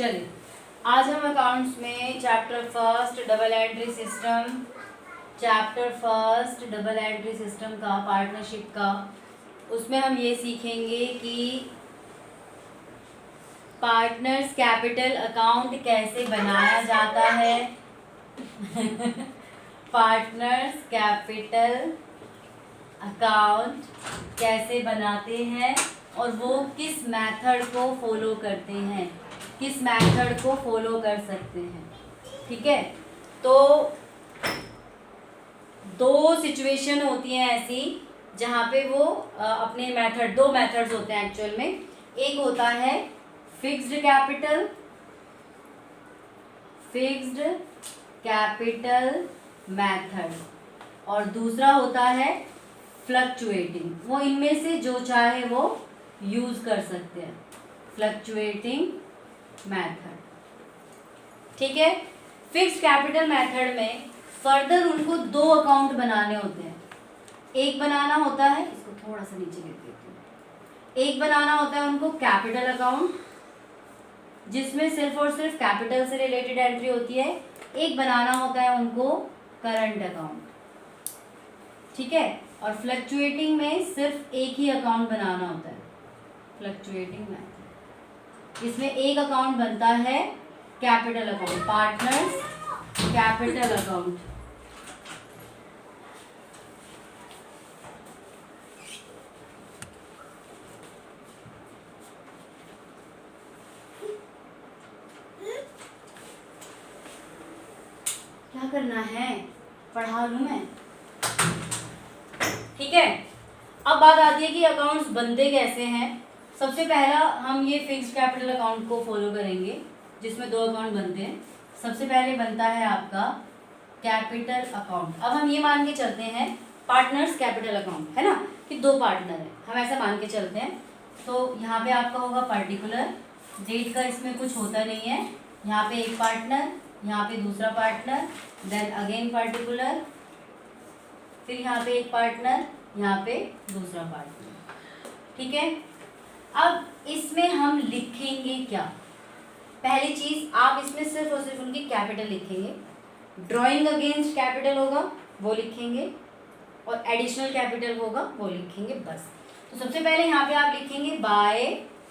चलिए आज हम अकाउंट्स में chapter first double entry system का पार्टनरशिप का उसमें हम ये सीखेंगे कि पार्टनर्स कैपिटल अकाउंट कैसे बनाया जाता है पार्टनर्स कैपिटल अकाउंट कैसे बनाते हैं और वो किस मेथड को फॉलो करते हैं, किस मेथड को फॉलो कर सकते हैं। ठीक है, तो दो सिचुएशन होती हैं ऐसी जहाँ पे वो अपने मेथड, दो मेथड्स होते हैं एक्चुअल में। एक होता है फिक्स्ड कैपिटल मेथड और दूसरा होता है फ्लक्चुएटिंग। वो इनमें से जो चाहे वो यूज कर सकते हैं, फ्लक्चुएटिंग मेथड। ठीक है, फिक्स्ड कैपिटल मेथड में फर्दर उनको दो अकाउंट बनाने होते हैं। एक बनाना होता है, इसको थोड़ा सा नीचे लिख देती हूँ। एक बनाना होता है उनको कैपिटल अकाउंट जिसमें सिर्फ और सिर्फ कैपिटल से रिलेटेड एंट्री होती है। एक बनाना होता है उनको करंट अकाउंट। ठीक है, और फ्लक्चुएटिंग में सिर्फ एक ही अकाउंट बनाना होता है, फ्लक्चुएटिंग मेथड। इसमें एक अकाउंट बनता है capital account, partners capital account. क्या करना है, पढ़ा लूं मैं। ठीक है, अब बात आती है कि अकाउंट्स बनते कैसे हैं। सबसे पहला हम ये फिक्स्ड कैपिटल अकाउंट को फॉलो करेंगे जिसमें दो अकाउंट बनते हैं। सबसे पहले बनता है आपका कैपिटल अकाउंट। अब हम ये मान के चलते हैं पार्टनर्स कैपिटल अकाउंट है ना, कि दो पार्टनर है, हम ऐसा मान के चलते हैं। तो यहाँ पे आपका होगा पर्टिकुलर, डेट का इसमें कुछ होता नहीं है। यहाँ पे एक पार्टनर, यहाँ पे दूसरा पार्टनर, देन अगेन पर्टिकुलर, फिर यहाँ पे एक पार्टनर, यहाँ पे दूसरा पार्टनर। ठीक है, अब इसमें हम लिखेंगे क्या। पहली चीज, आप इसमें सिर्फ और सिर्फ उनकी कैपिटल लिखेंगे। ड्राइंग अगेंस्ट कैपिटल होगा वो लिखेंगे और एडिशनल कैपिटल होगा वो लिखेंगे, बस। तो सबसे पहले यहाँ पे आप लिखेंगे बाय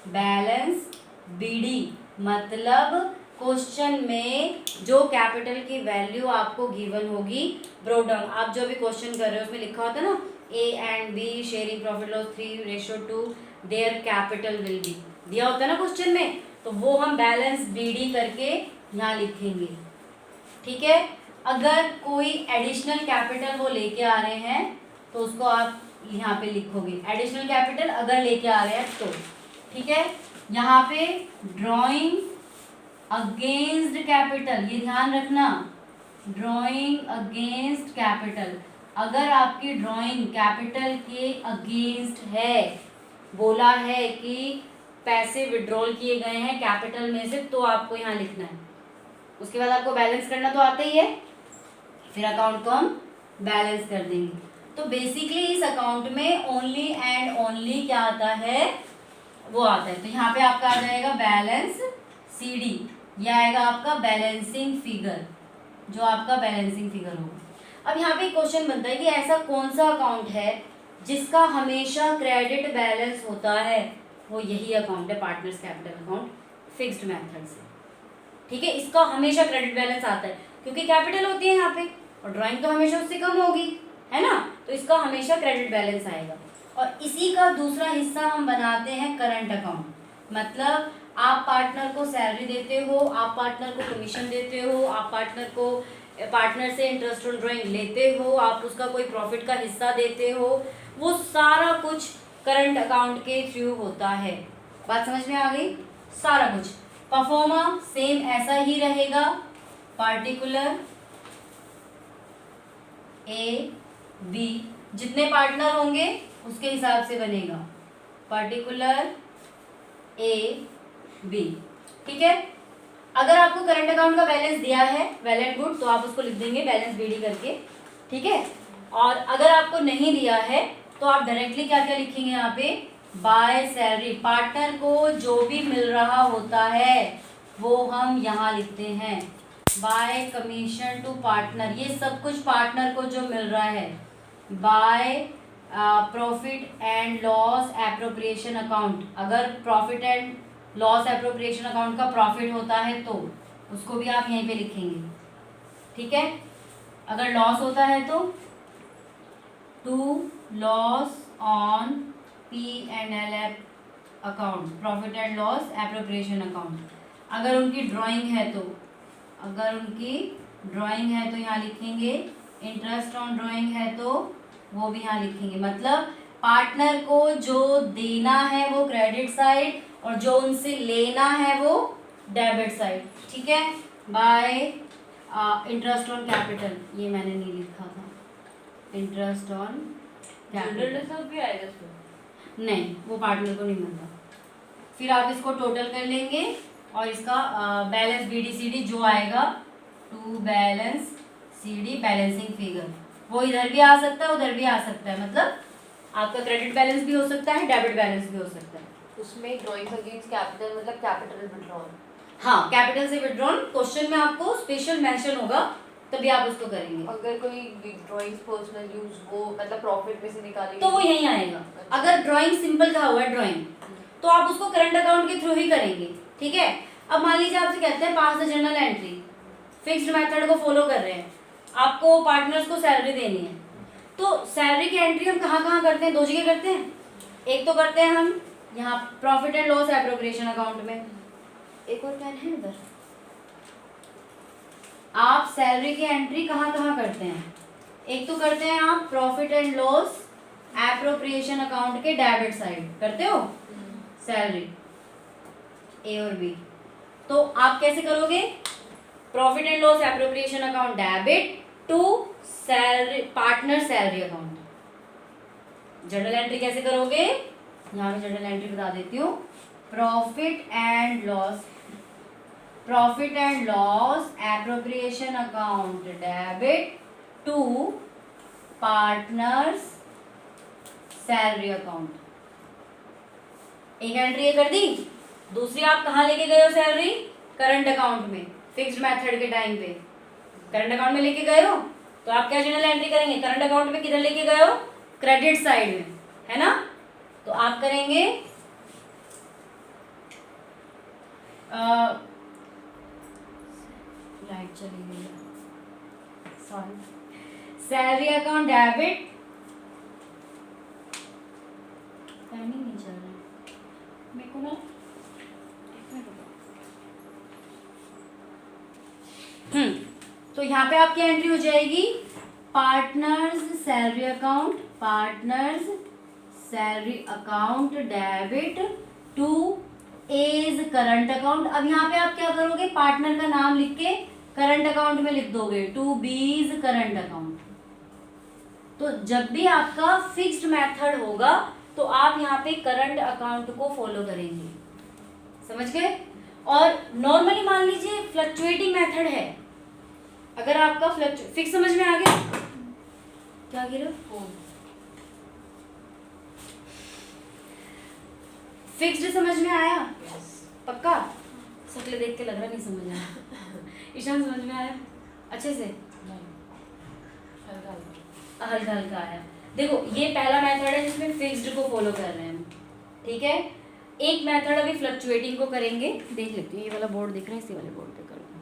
बैलेंस बीडी, मतलब क्वेश्चन में जो कैपिटल की वैल्यू आपको गिवन होगी, ब्रोट डाउन। आप जो भी क्वेश्चन कर रहे हो उसमें लिखा होता है ना A and B sharing profit loss 3:2 their capital will be, दिया होता है ना क्वेश्चन में। तो वो हम बैलेंस BD करके यहाँ लिखेंगे। ठीक है, अगर कोई एडिशनल कैपिटल वो लेके आ रहे हैं तो उसको आप यहाँ पे लिखोगे, एडिशनल कैपिटल अगर लेके आ रहे हैं तो। ठीक है, यहाँ पे ड्रॉइंग अगेंस्ट कैपिटल, ये ध्यान रखना, ड्रॉइंग अगेंस्ट कैपिटल। अगर आपकी ड्राइंग कैपिटल के अगेंस्ट है, बोला है कि पैसे विड्रॉल किए गए हैं कैपिटल में से, तो आपको यहाँ लिखना है। उसके बाद आपको बैलेंस करना तो आता ही है, फिर अकाउंट को हम बैलेंस कर देंगे। तो बेसिकली इस अकाउंट में ओनली एंड ओनली क्या आता है, वो आता है। तो यहाँ पे आपका आ जाएगा बैलेंस CD, यह आएगा आपका बैलेंसिंग फिगर, जो आपका बैलेंसिंग फिगर होगा। अब यहाँ पे क्वेश्चन बनता है कि ऐसा कौन सा अकाउंट है जिसका हमेशा क्रेडिट बैलेंस होता है। वो यही अकाउंट है, partners capital account, fixed method से। ठीक है, इसका हमेशा क्रेडिट बैलेंस आता है क्योंकि कैपिटल होती है यहाँ पे और ड्राइंग तो हमेशा उससे कम होगी, है ना, तो इसका हमेशा क्रेडिट बैलेंस आएगा। और इसी का दूसरा हिस्सा हम बनाते हैं करंट अकाउंट। मतलब आप पार्टनर को सैलरी देते हो, आप पार्टनर को कमीशन देते हो, आप पार्टनर से इंटरेस्ट ऑन ड्राइंग लेते हो, आप उसका कोई प्रॉफिट का हिस्सा देते हो, वो सारा कुछ करंट अकाउंट के थ्रू होता है। बात समझ में आ गई, सारा कुछ। परफॉर्मा सेम ऐसा ही रहेगा, पार्टिकुलर AB, जितने पार्टनर होंगे उसके हिसाब से बनेगा, पार्टिकुलर AB। ठीक है, अगर आपको करंट अकाउंट का बैलेंस दिया है वेल एंड गुड, तो आप उसको लिख देंगे बैलेंस BD करके। ठीक है, और अगर आपको नहीं दिया है तो आप डायरेक्टली क्या क्या लिखेंगे यहाँ पे, बाय सैलरी। पार्टनर को जो भी मिल रहा होता है वो हम यहाँ लिखते हैं बाय कमीशन टू पार्टनर। ये सब कुछ पार्टनर को जो मिल रहा है by profit and loss appropriation account. अगर profit and loss appropriation account का प्रॉफिट होता है तो उसको भी आप यहीं पे लिखेंगे, ठीक है। अगर लॉस होता है तो to loss on P&L account, profit and loss appropriation account. अगर उनकी ड्राइंग है तो यहाँ लिखेंगे। इंटरेस्ट ऑन ड्राइंग है तो वो भी यहाँ लिखेंगे। मतलब पार्टनर को जो देना है वो क्रेडिट साइड और जो उनसे लेना है वो डेबिट साइड, ठीक है। बाय इंटरेस्ट ऑन कैपिटल, ये मैंने नहीं लिखा था, इंटरेस्ट ऑन कैपिटल भी आएगा इसमें? नहीं, वो पार्टनर को नहीं मिलता। फिर आप इसको टोटल कर लेंगे और इसका बैलेंस BDCD जो आएगा to balance CD balancing figure, वो इधर भी आ सकता है उधर भी आ सकता है। मतलब आपका क्रेडिट बैलेंस भी हो सकता है, डेबिट बैलेंस भी हो सकता है। उसमें ड्राइंग्स अगेंस्ट कैपिटल मतलब कैपिटल विड्रॉल। हाँ, कैपिटल से विड्रॉल क्वेश्चन में आपको स्पेशल मेंशन होगा, तभी आप उसको करेंगे। अगर कोई ड्राइंग्स पर्सनल यूज वो मतलब प्रॉफिट में से निकालेंगे तो वो यहीं आएगा। अगर ड्राइंग सिंपल का हुआ है ड्राइंग, तो आप उसको करंट अकाउंट के थ्रू ही करेंगे, ठीक है। अब मान लीजिए आपसे कहते हैं pass the journal entry, fixed method को फॉलो कर रहे हैं, आपको पार्टनर्स को सैलरी देनी है, तो सैलरी की एंट्री हम कहाँ कहाँ करते हैं? 2 जगह करते हैं। एक तो करते हैं हम यहाँ profit and loss appropriation account में, एक और पेन है इधर। आप सैलरी की एंट्री कहाँ कहाँ करते हैं? एक तो करते हैं आप profit and loss appropriation account के डेबिट साइड करते हो सैलरी, A और B। तो आप कैसे करोगे? Profit and loss appropriation account debit to salary partner salary account. Journal entry कैसे करोगे? यहाँ मैं जर्नल एंट्री बता देती हूँ। Profit and loss appropriation account debit to partners salary account. एक एंट्री ये कर दी। दूसरी आप कहाँ लेके गए हो सैलरी? करंट अकाउंट में, फिक्स्ड मेथड के टाइम पे करंट अकाउंट में लेके गए हो, तो आप क्या जर्नल एंट्री करेंगे? करंट अकाउंट में किधर लेके गए हो? क्रेडिट साइड में, है ना। तो आप करेंगे लाइट चली गई, सॉरी, सैलरी अकाउंट डेबिट, नहीं चल रहा मेरे को ना, तो यहाँ पे आपकी एंट्री हो जाएगी partners salary account debit to as current account. अब यहाँ पे आप क्या करोगे? पार्टनर का नाम लिख के करंट अकाउंट में लिख दोगे टू बीज करंट अकाउंट। तो जब भी आपका फिक्स्ड मेथड होगा तो आप यहाँ पे करंट अकाउंट को फॉलो करेंगे, समझ गए। और नॉर्मली मान लीजिए फ्लक्चुएटिंग मेथड है, अगर आपका फिक्स समझ में आ गया, क्या गिरा? फिक्स्ड समझ में आया? पक्का? शक्ल देख के लग रहा नहीं समझ आया। ईशान समझ में आया अच्छे से? हल्का हल्का आया। देखो ये पहला मेथड है जिसमें फिक्स्ड को फॉलो कर रहे हैं, ठीक है। एक मेथड अभी फ्लक्चुएटिंग को करेंगे, देख लेती हूँ। ये वाला बोर्ड दिख रहा है, इसी वाले बोर्ड पे करूँगा।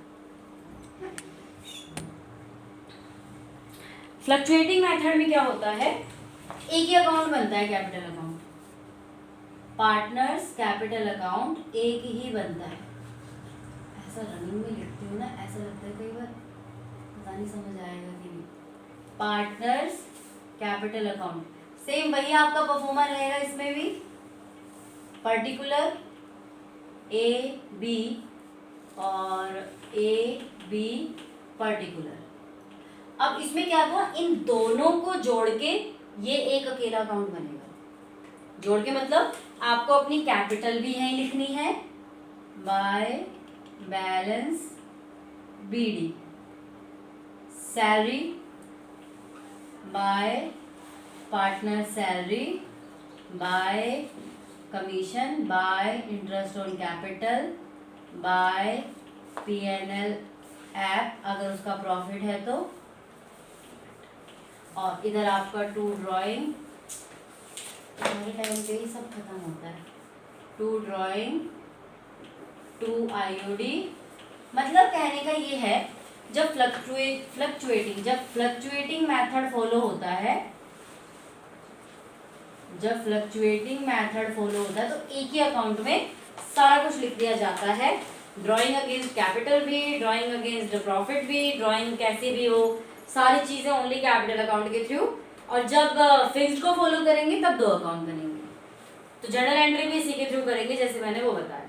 फ्लक्चुएटिंग मेथड में क्या होता है? एक ही अकाउंट बनता है, capital account, partners capital account एक ही बनता है। ऐसा रनिंग में लिखती हूँ ना, ऐसा लगता है कई बार, पता नहीं समझ आएगा कि नहीं। पार्टनर्स कैपिटल अकाउंट सेम वही आपका परफॉर्मर रहेगा, इसमें भी पर्टिकुलर AB और AB पर्टिकुलर। अब इसमें क्या था? इन दोनों को जोड़ के ये एक अकेला अकाउंट बनेगा। जोड़ के मतलब आपको अपनी कैपिटल भी यहीं लिखनी है by balance BD, salary bye partner salary bye commission by interest on capital by PNL app अगर उसका प्रॉफिट है तो, और इधर आपका टू ड्राइंग, हमारे टाइम पे ही सब खत्म होता है, टू ड्राइंग टू IOD। मतलब कहने का ये है जब फ्लक्चुएटिंग मेथड फॉलो होता है, जब फ्लक्चुएटिंग मेथड फॉलो होता है तो एक ही अकाउंट में सारा कुछ लिख दिया जाता है, ड्राइंग अगेंस्ट कैपिटल भी, ड्राइंग अगेंस्ट प्रॉफिट भी, ड्राइंग कैसे भी हो, सारी चीजें ओनली कैपिटल अकाउंट के थ्रू। और जब फिक्स्ड को फॉलो करेंगे तब दो अकाउंट बनेंगे, तो जर्नल एंट्री भी इसी के थ्रू करेंगे जैसे मैंने वो बताया।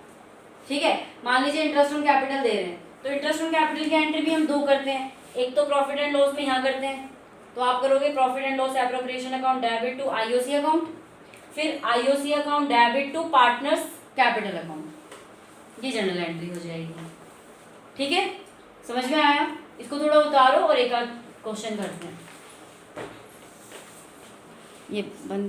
ठीक है, मान लीजिए इंटरेस्ट ऑन कैपिटल दे रहे हैं तो इंटरेस्ट ऑन कैपिटल की एंट्री भी हम दो करते हैं, एक तो प्रॉफिट एंड लॉस में यहाँ करते हैं, तो आप करोगे profit and loss appropriation account debit to IOC account, फिर IOC account debit to partners capital account, ये जनरल एंट्री हो जाएगी। ठीक है, समझ में आया? इसको थोड़ा उतारो और एक आध क्वेश्चन करते हैं। ये बंद